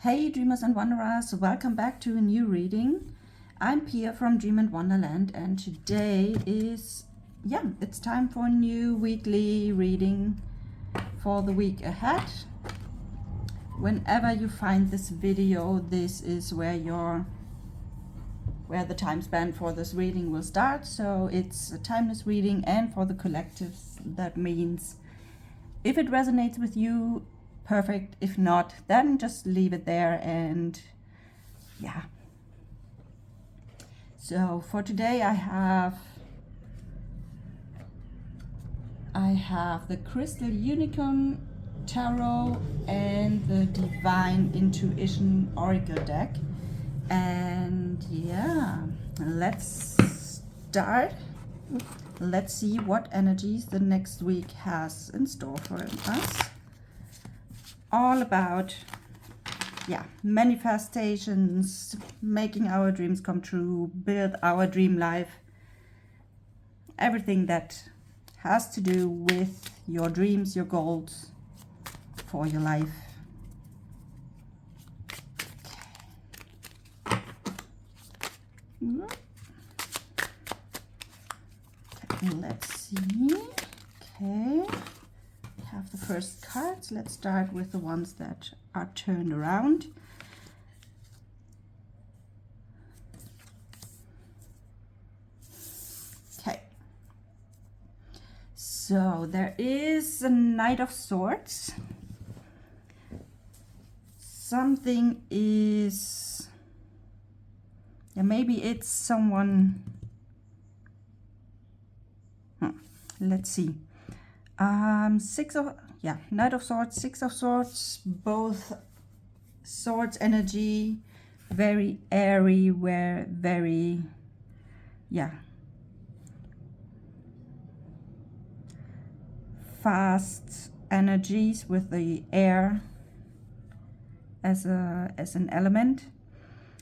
Hey dreamers and wanderers, welcome back to a new reading. I'm Pia from Dream and Wonderland, and today is, it's time for a new weekly reading for the week ahead. Whenever you find this video, this is where the time span for this reading will start. So it's a timeless reading, and for the collectives, that means if it resonates with you, perfect. If not, then just leave it there. And so for today I have the Crystal Unicorn Tarot and the Divine Intuition Oracle deck. And let's start. Let's see what energies the next week has in store for us. All about manifestations, making our dreams come true, build our dream life, everything that has to do with your dreams, your goals for your life. Let's see. Okay, we have the first cards. Let's start with the ones that are turned around. Okay, so there is a Knight of Swords. Something is, maybe it's someone. Let's see. Knight of Swords, Six of Swords, both swords energy, very airy, very fast energies with the air as an element.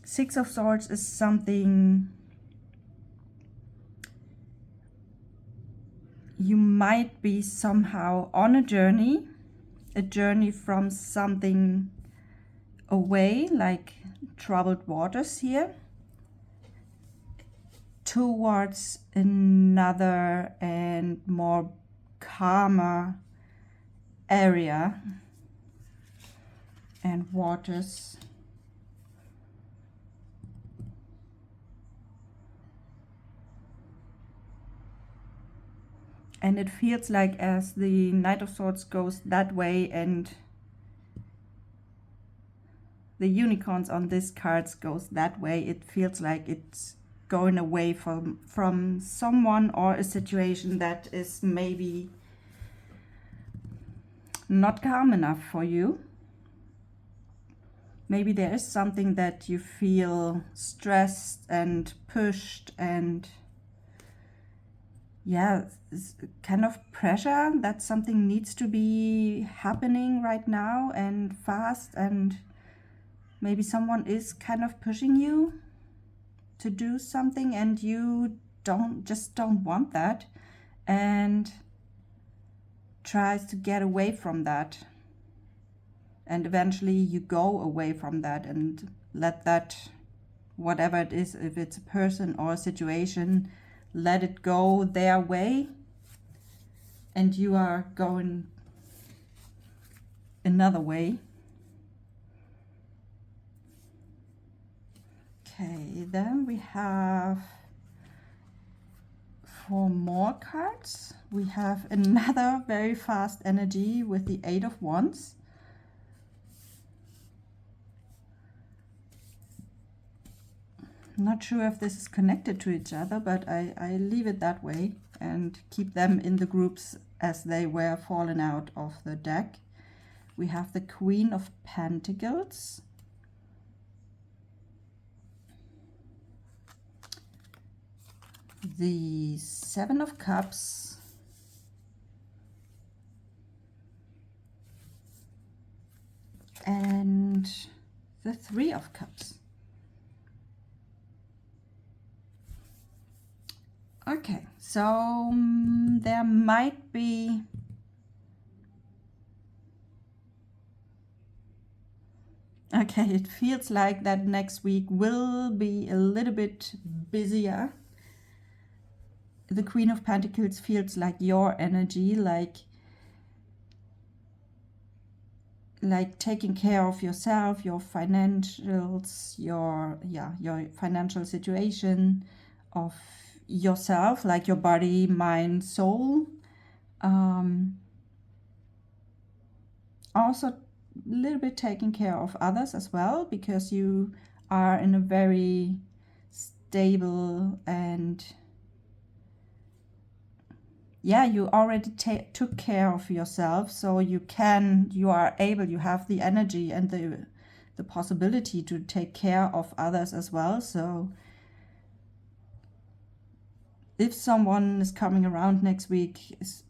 Six of Swords is something you might be somehow on a journey from something away, like troubled waters here, towards another and more calmer area and waters. And it feels like as the Knight of Swords goes that way and the unicorns on this cards goes that way, it feels like it's going away from someone or a situation that is maybe not calm enough for you. Maybe there is something that you feel stressed and pushed and kind of pressure that something needs to be happening right now and fast, and maybe someone is kind of pushing you to do something and you don't want that and tries to get away from that, and eventually you go away from that and let that, whatever it is, if it's a person or a situation, let it go their way, and you are going another way. Okay, then we have 4 more cards. We have another very fast energy with the 8 of Wands. Not sure if this is connected to each other, but I leave it that way and keep them in the groups as they were fallen out of the deck. We have the Queen of Pentacles, the 7 of Cups, and the 3 of Cups. Okay, so there might be Okay, it feels like that next week will be a little bit busier. The Queen of Pentacles feels like your energy, like taking care of yourself, your financials, your financial situation of yourself, like your body, mind, soul. Um, Also a little bit taking care of others as well, because you are in a very stable and yeah, you already took care of yourself, so you are able, you have the energy and the possibility to take care of others as well. So if someone is coming around next week, is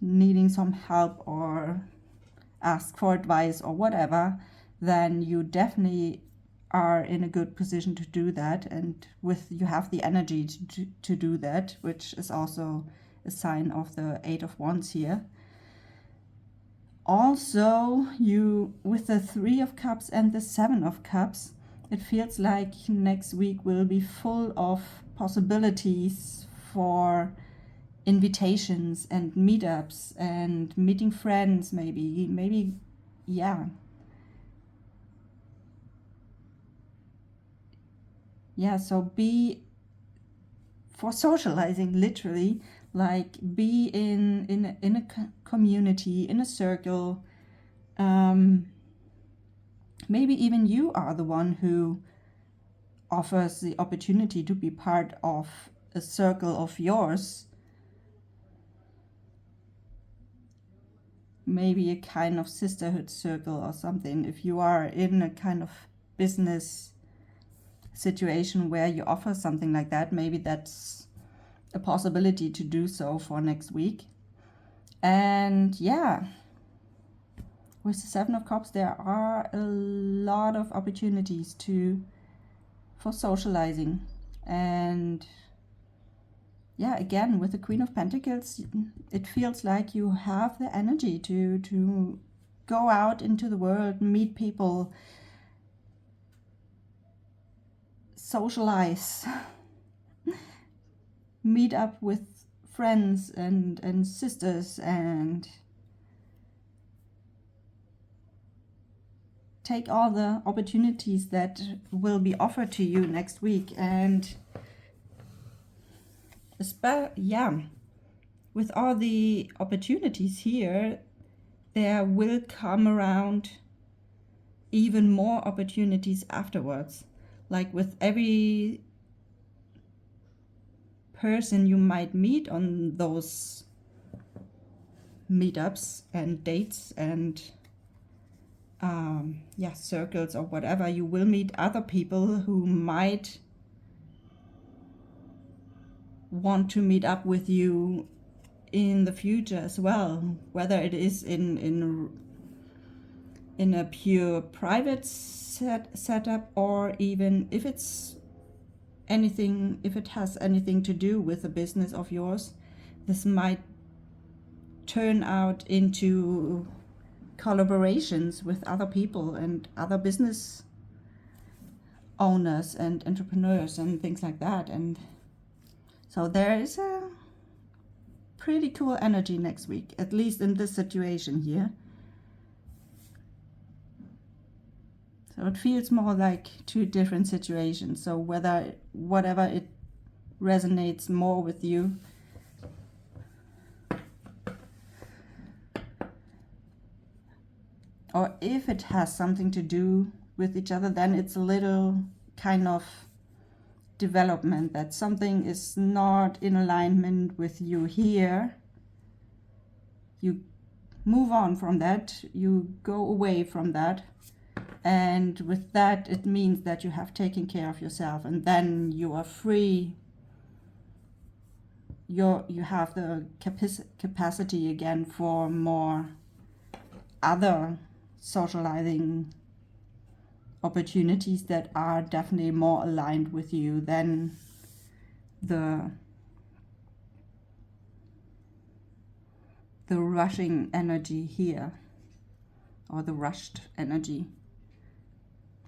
needing some help or ask for advice or whatever, then you definitely are in a good position to do that, and you have the energy to do that, which is also a sign of the Eight of Wands here. Also, you with the Three of Cups and the Seven of Cups, it feels like next week will be full of possibilities for invitations and meetups and meeting friends, maybe yeah. Yeah, so be for socializing, literally, like be in a community, in a circle. Maybe even you are the one who offers the opportunity to be part of a circle of yours, maybe a kind of sisterhood circle or something. If you are in a kind of business situation where you offer something like that, maybe that's a possibility to do so for next week. And yeah, with the Seven of Cups, there are a lot of opportunities for socializing. And yeah, again, with the Queen of Pentacles, it feels like you have the energy to go out into the world, meet people, socialize, meet up with friends and sisters, and take all the opportunities that will be offered to you next week. And yeah, with all the opportunities here, there will come around even more opportunities afterwards. Like with every person you might meet on those meetups and dates and circles or whatever, you will meet other people who might want to meet up with you in the future as well, whether it is in a pure private setup, or even if it has anything to do with the business of yours. This might turn out into collaborations with other people and other business owners and entrepreneurs and things like that. And so there is a pretty cool energy next week, at least in this situation here. So it feels more like two different situations. So whatever it resonates more with you. Or if it has something to do with each other, then it's a little kind of development that something is not in alignment with you here. You move on from that, you go away from that, and with that it means that you have taken care of yourself, and then you are free. You have the capacity again for more other socializing opportunities that are definitely more aligned with you than the rushing energy here. or the rushed energy.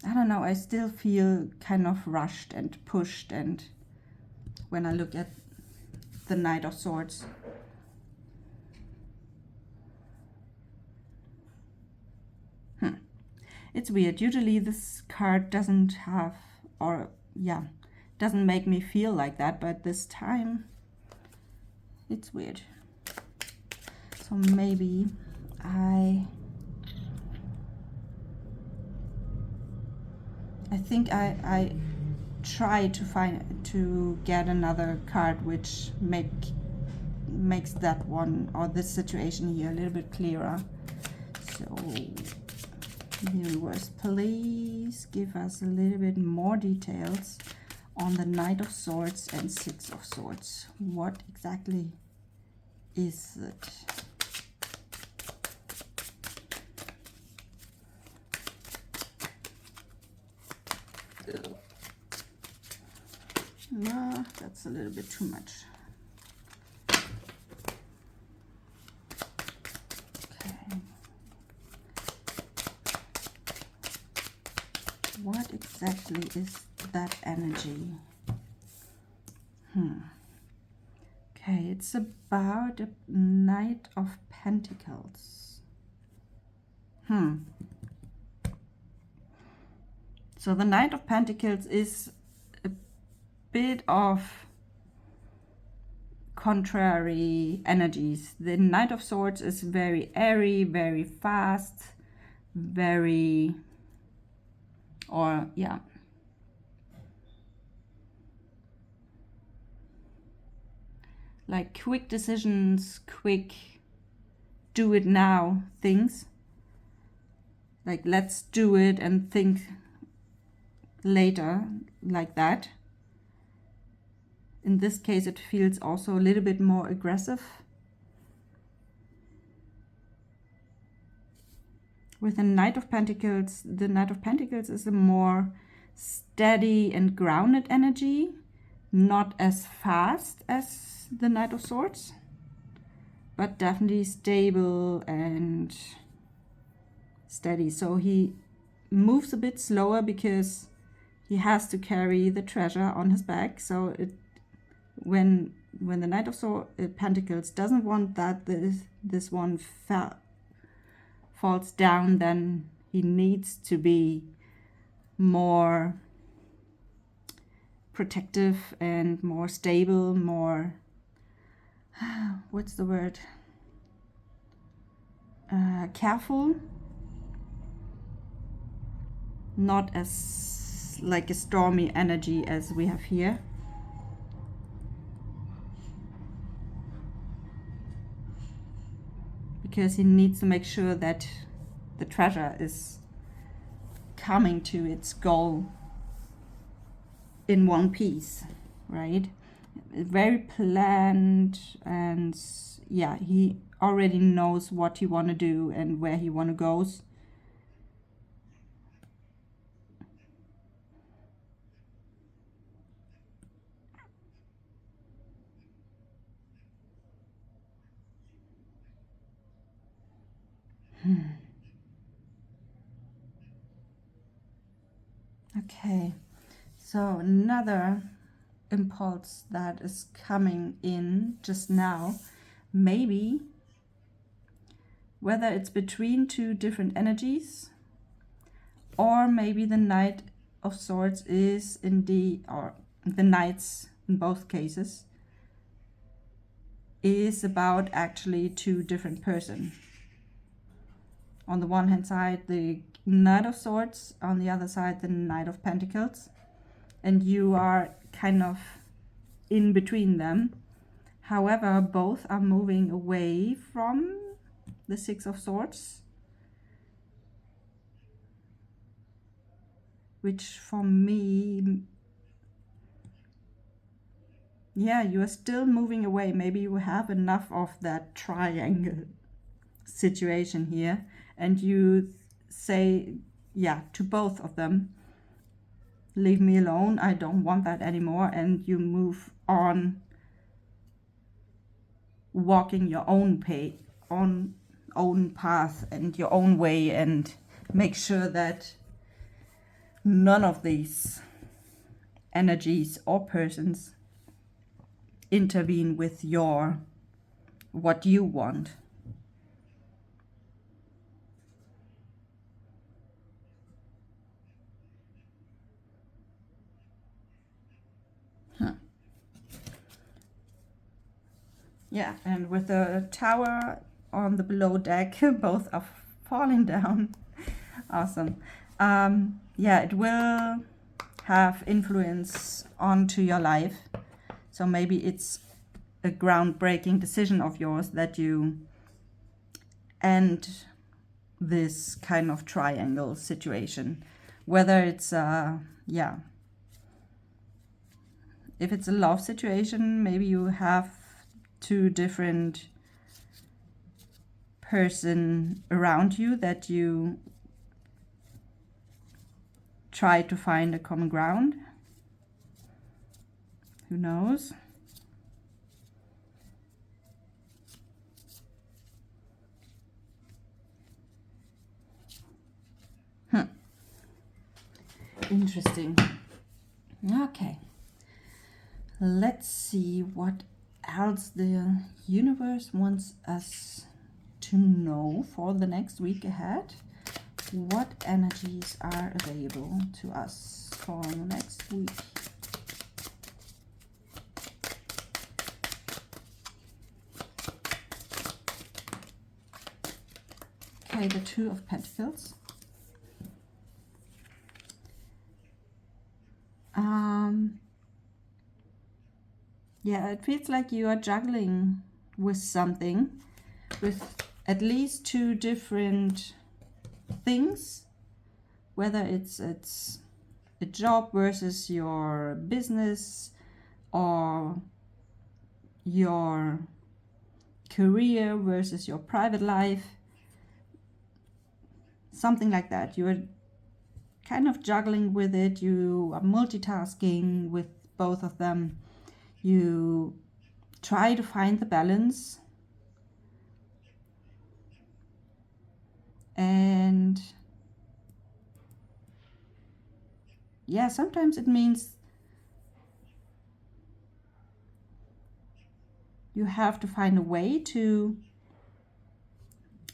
I don't know, I still feel kind of rushed and pushed, and when I look at the Knight of Swords. It's weird. Usually this card doesn't have, or yeah, doesn't make me feel like that, but this time it's weird. So maybe I think I try to get another card which makes that one or this situation here a little bit clearer. So universe, please give us a little bit more details on the Knight of Swords and Six of Swords. What exactly is it? No, that's a little bit too much. Okay. What exactly is that energy? Okay, it's about a Knight of Pentacles. So the Knight of Pentacles is a bit of contrary energies. The Knight of Swords is very airy, very fast, very, or yeah, like quick decisions, quick do it now things. Like let's do it and think later, like that. In this case, it feels also a little bit more aggressive. With the Knight of Pentacles, the Knight of Pentacles is a more steady and grounded energy, not as fast as the Knight of Swords, but definitely stable and steady. So he moves a bit slower because he has to carry the treasure on his back. So when the Knight of Pentacles doesn't want that this one falls down, then he needs to be more protective and more stable, more what's the word, careful, not as like a stormy energy as we have here. Because he needs to make sure that the treasure is coming to its goal in one piece, right? Very planned, and yeah, he already knows what he want to do and where he want to go. Okay, so another impulse that is coming in just now, maybe whether it's between two different energies, or maybe the Knight of Swords is or the Knights in both cases is about actually two different persons. On the one hand side, the Knight of Swords, on the other side, the Knight of Pentacles, and you are kind of in between them. However, both are moving away from the Six of Swords, which for me, yeah, you are still moving away. Maybe you have enough of that triangle situation here, and you say, yeah, to both of them, leave me alone, I don't want that anymore, and you move on walking your own own path and your own way, and make sure that none of these energies or persons intervene with what you want. Yeah, and with the tower on the below deck, both are falling down. Awesome. Yeah, it will have influence onto your life. So maybe it's a groundbreaking decision of yours that you end this kind of triangle situation. Whether it's, yeah, if it's a love situation, maybe you have two different person around you that you try to find a common ground. Who knows? Interesting. Okay. Let's see what else the universe wants us to know for the next week ahead. What energies are available to us for the next week? Okay, the Two of Pentacles. Yeah, it feels like you are juggling with something, with at least two different things, whether it's a job versus your business, or your career versus your private life, something like that. You're kind of juggling with it. You are multitasking with both of them. You try to find the balance, and yeah, sometimes it means you have to find a way to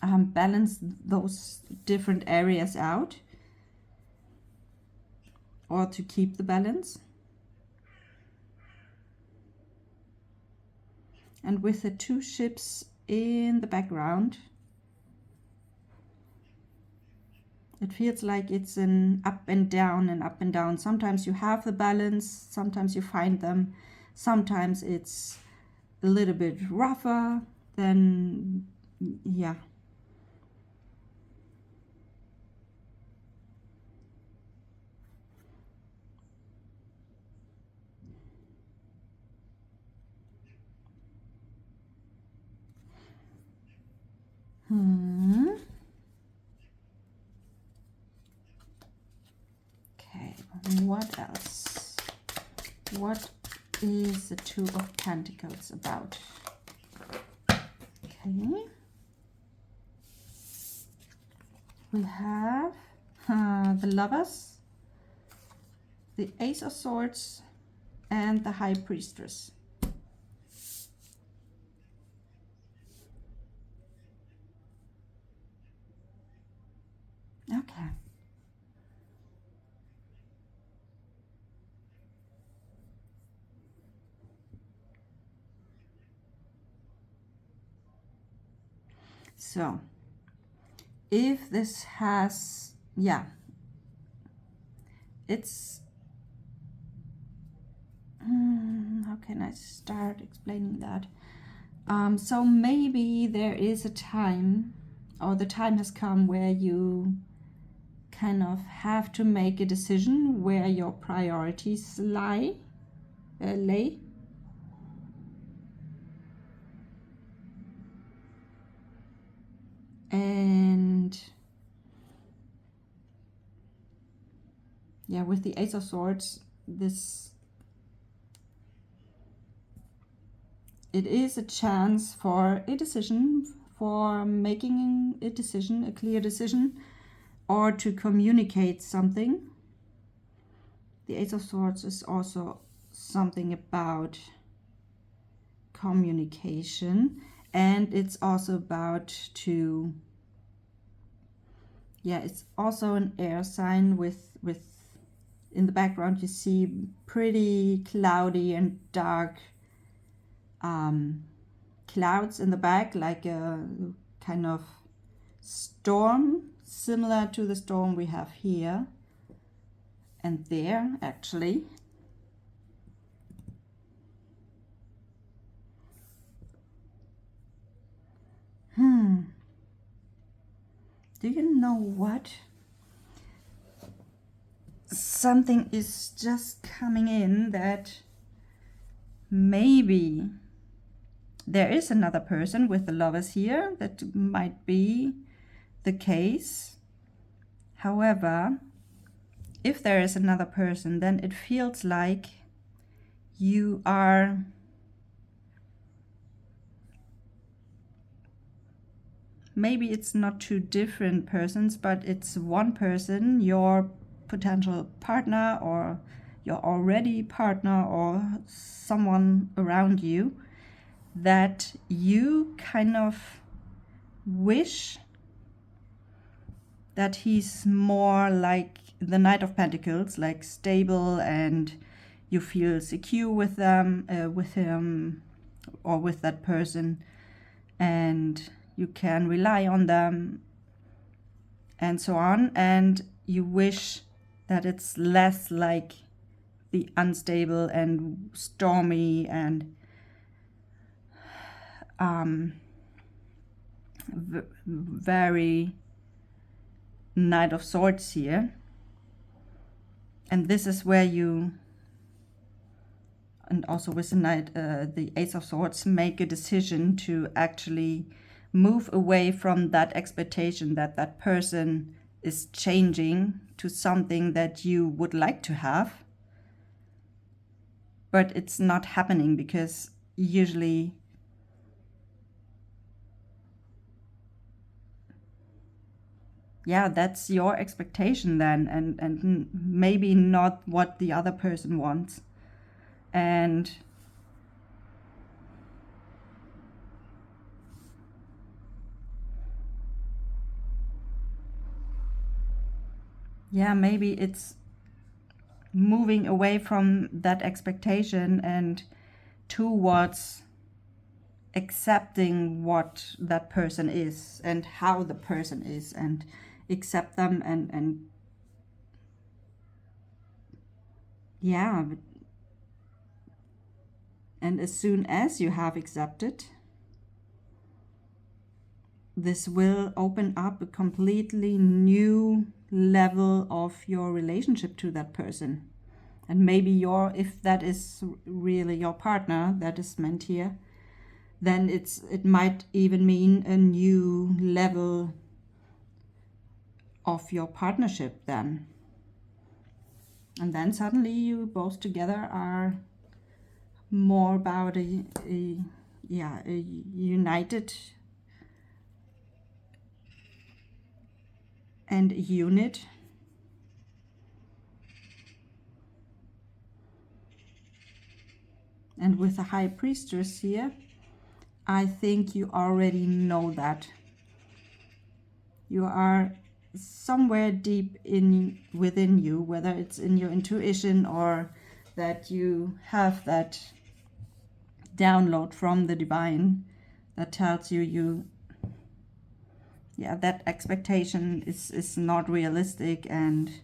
balance those different areas out, or to keep the balance. And with the two ships in the background, it feels like it's an up and down and up and down. Sometimes you have the balance, sometimes you find them, sometimes it's a little bit rougher, then yeah. Okay, what else? What is the Two of Pentacles about? Okay. We have the Lovers, the Ace of Swords, and the High Priestess. Okay. So, if this has, yeah, it's, how can I start explaining that? So maybe there is a time, or the time has come, where you kind of have to make a decision where your priorities lay. And yeah, with the Ace of Swords, it is a chance for a decision for making a decision, a clear decision, or to communicate something. The Ace of Swords is also something about communication, and it's also about it's also an air sign with in the background you see pretty cloudy and dark clouds in the back, like a kind of storm, similar to the storm we have here and there, actually. Do you know what? Something is just coming in that maybe there is another person with the Lovers here. That might be the case. However, if there is another person, then it feels like you are maybe it's not two different persons, but it's one person, your potential partner or your already partner or someone around you, that you kind of wish that he's more like the Knight of Pentacles, like stable, and you feel secure with them, with him or with that person, and you can rely on them and so on, and you wish that it's less like the unstable and stormy and very Knight of Swords here. And this is where you, and also with the Knight, the Ace of Swords, make a decision to actually move away from that expectation that that person is changing to something that you would like to have. But it's not happening because usually that's your expectation then, and maybe not what the other person wants. And maybe it's moving away from that expectation and towards accepting what that person is and how the person is, and accept them and and as soon as you have accepted, this will open up a completely new level of your relationship to that person. And maybe if that is really your partner that is meant here, then it might even mean a new level of your partnership then. And then suddenly you both together are more about a united and a unit. And with the High Priestess here, I think you already know that. You are somewhere deep within you, whether it's in your intuition or that you have that download from the divine that tells you that expectation is not realistic, and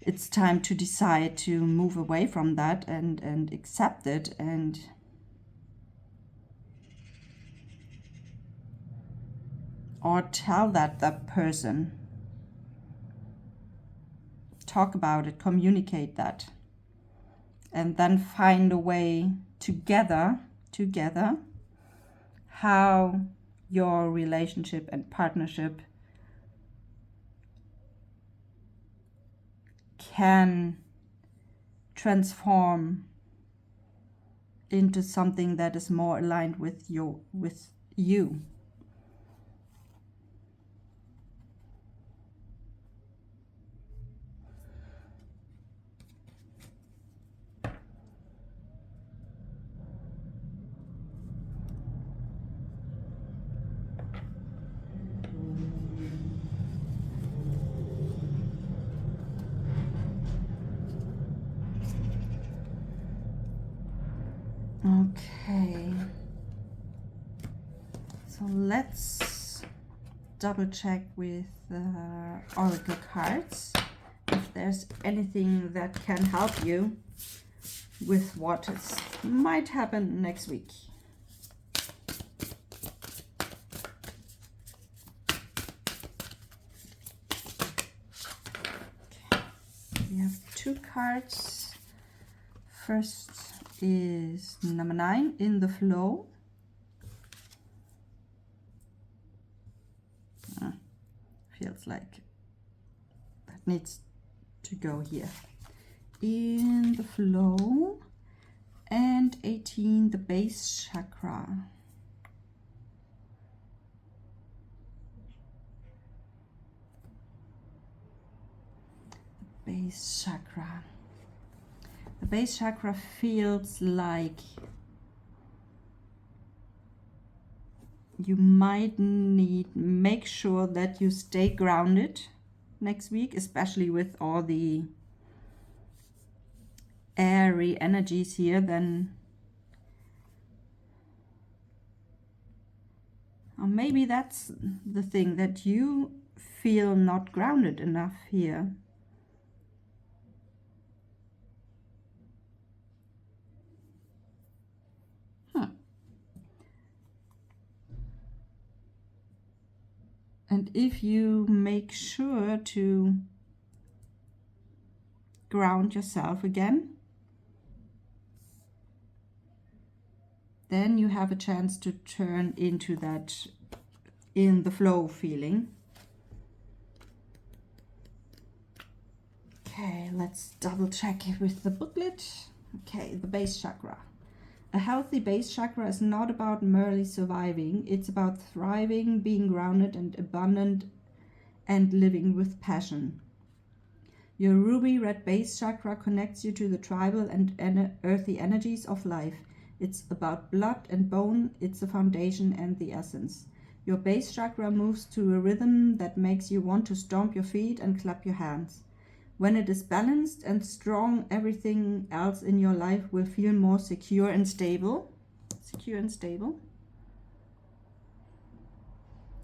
it's time to decide to move away from that and accept it, and or tell that person, talk about it, communicate that, and then find a way together how your relationship and partnership can transform into something that is more aligned with you. Okay. So let's double check with oracle cards if there's anything that can help you with what might happen next week. We have 2 cards. First is number 9, in the flow. Feels like that needs to go here. In the flow. And 18, the base chakra. The base chakra. The base chakra feels like you might make sure that you stay grounded next week, especially with all the airy energies here. Then or maybe that's the thing, that you feel not grounded enough here. And if you make sure to ground yourself again, then you have a chance to turn into that in the flow feeling. Okay, let's double check it with the booklet. Okay, the base chakra. A healthy base chakra is not about merely surviving. It's about thriving, being grounded and abundant, and living with passion. Your ruby red base chakra connects you to the tribal and earthy energies of life. It's about blood and bone. It's the foundation and the essence. Your base chakra moves to a rhythm that makes you want to stomp your feet and clap your hands. When it is balanced and strong, everything else in your life will feel more secure and stable. Secure and stable.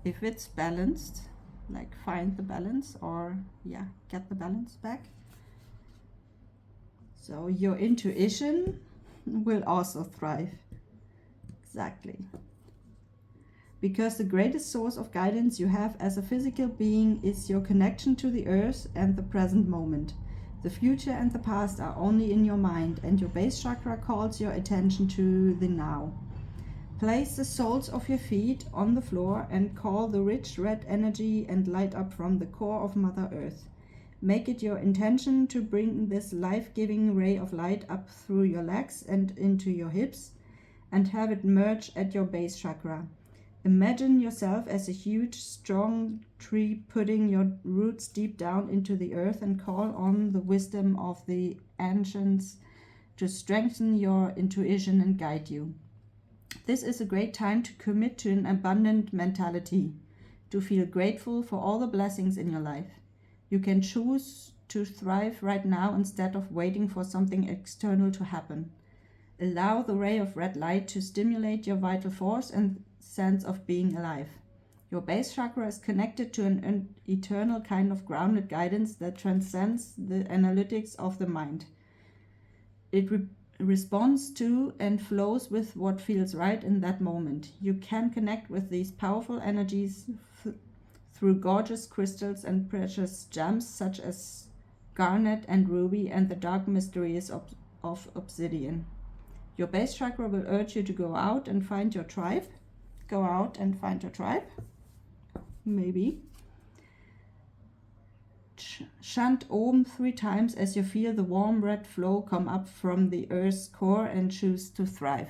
If it's balanced, like find the balance, or get the balance back. So your intuition will also thrive. Exactly. Because the greatest source of guidance you have as a physical being is your connection to the earth and the present moment. The future and the past are only in your mind, and your base chakra calls your attention to the now. Place the soles of your feet on the floor and call the rich red energy and light up from the core of Mother Earth. Make it your intention to bring this life-giving ray of light up through your legs and into your hips, and have it merge at your base chakra. Imagine yourself as a huge, strong tree putting your roots deep down into the earth, and call on the wisdom of the ancients to strengthen your intuition and guide you. This is a great time to commit to an abundant mentality, to feel grateful for all the blessings in your life. You can choose to thrive right now instead of waiting for something external to happen. Allow the ray of red light to stimulate your vital force and sense of being alive. Your base chakra is connected to an eternal kind of grounded guidance that transcends the analytics of the mind. It responds to and flows with what feels right in that moment. You can connect with these powerful energies through gorgeous crystals and precious gems such as garnet and ruby and the dark mysteries of obsidian. Your base chakra will urge you to go out and find your tribe. Go out and find your tribe. Maybe. Chant Om 3 times as you feel the warm red flow come up from the earth's core, and choose to thrive.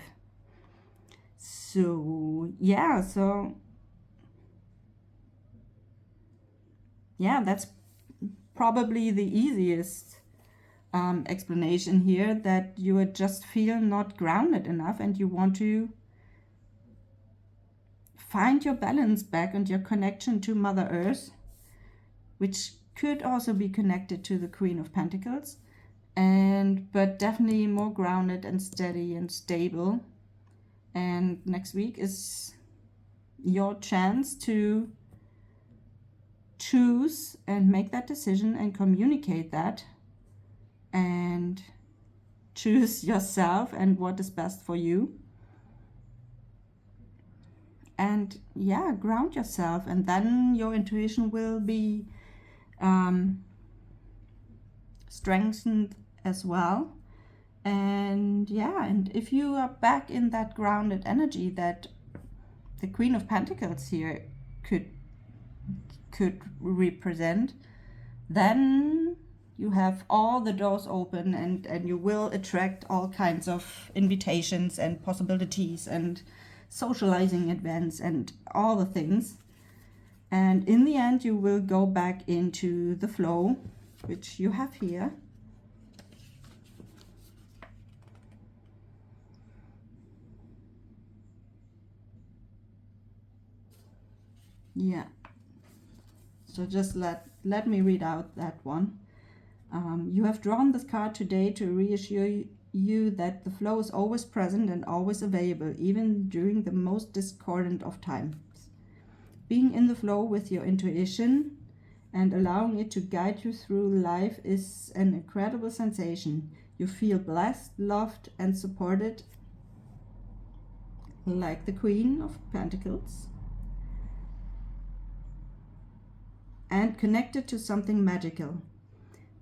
So that's probably the easiest explanation here, that you just feel not grounded enough and you want to find your balance back and your connection to Mother Earth, which could also be connected to the Queen of Pentacles, but definitely more grounded and steady and stable. And next week is your chance to choose and make that decision and communicate that and choose yourself and what is best for you. And yeah, ground yourself, and then your intuition will be strengthened as well. And yeah, and if you are back in that grounded energy that the Queen of Pentacles here could represent, then you have all the doors open, and you will attract all kinds of invitations and possibilities and socializing events and all the things. And in the end, you will go back into the flow, which you have here. Yeah. So just let me read out that one. You have drawn this card today to reassure you that the flow is always present and always available, even during the most discordant of times. Being in the flow with your intuition and allowing it to guide you through life is an incredible sensation. You feel blessed, loved, and supported, like the Queen of Pentacles, and connected to something magical.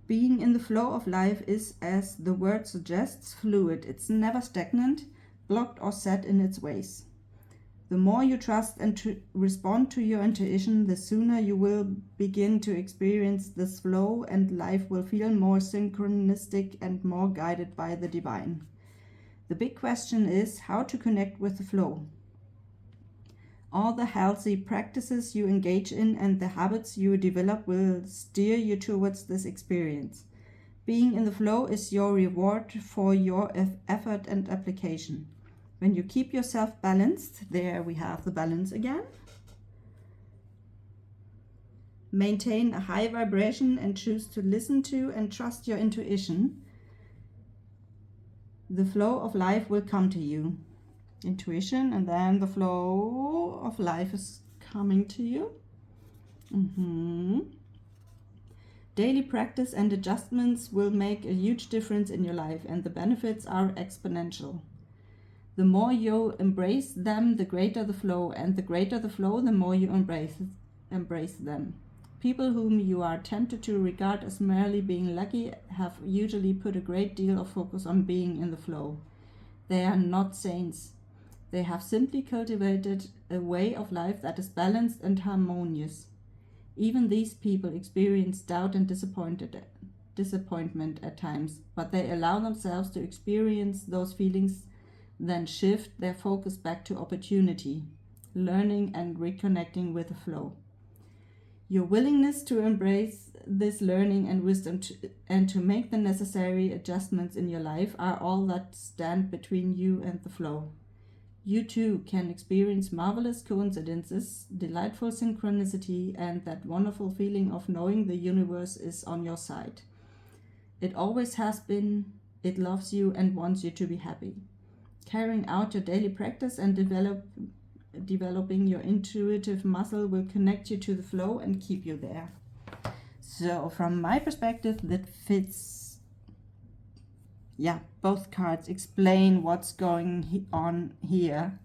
Being in the flow of life is, as the word suggests, fluid. It's never stagnant, blocked, or set in its ways. The more you trust and to respond to your intuition, the sooner you will begin to experience this flow, and life will feel more synchronistic and more guided by the divine. The big question is how to connect with the flow. All the healthy practices you engage in and the habits you develop will steer you towards this experience. Being in the flow is your reward for your effort and application. When you keep yourself balanced, there we have the balance again. Maintain a high vibration and choose to listen to and trust your intuition. The flow of life will come to you. Intuition, and then the flow of life is coming to you. Daily practice and adjustments will make a huge difference in your life, and the benefits are exponential. The more you embrace them, the greater the flow, and the greater the flow, the more you embrace them. People whom you are tempted to regard as merely being lucky have usually put a great deal of focus on being in the flow. They are not saints. They have simply cultivated a way of life that is balanced and harmonious. Even these people experience doubt and disappointment at times, but they allow themselves to experience those feelings, then shift their focus back to opportunity, learning, and reconnecting with the flow. Your willingness to embrace this learning and wisdom and to make the necessary adjustments in your life are all that stand between you and the flow. You too can experience marvelous coincidences, delightful synchronicity, and that wonderful feeling of knowing the universe is on your side. It always has been. It loves you and wants you to be happy. Carrying out your daily practice and developing your intuitive muscle will connect you to the flow and keep you there. So from my perspective, that fits. Yeah, both cards explain what's going on here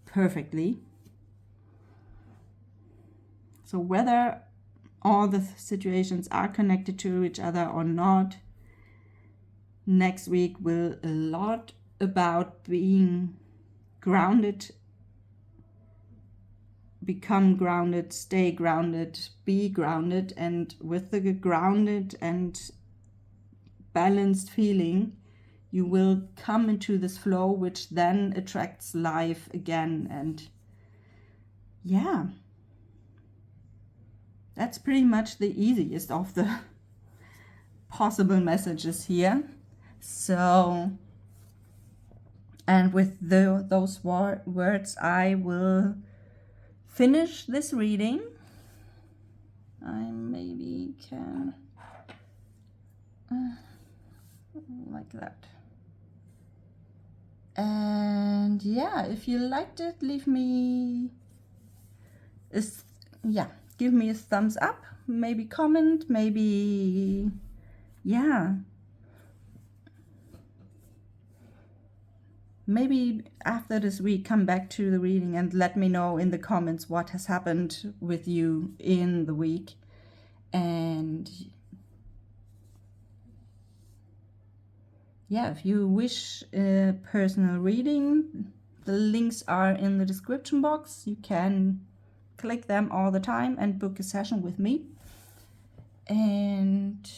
perfectly. So whether all the situations are connected to each other or not, next week will a lot about being grounded, become grounded, stay grounded, be grounded, and with the grounded and balanced feeling, you will come into this flow, which then attracts life again. And yeah, that's pretty much the easiest of the possible messages here. So, and with those words, I will finish this reading. I maybe can like that. And yeah, if you liked it, give me a thumbs up, maybe comment, maybe, yeah, maybe after this week come back to the reading and let me know in the comments what has happened with you in the week. And yeah, if you wish a personal reading, the links are in the description box. You can click them all the time and book a session with me. And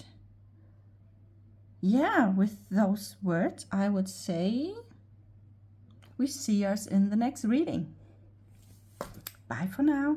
yeah, with those words, I would say we see us in the next reading. Bye for now.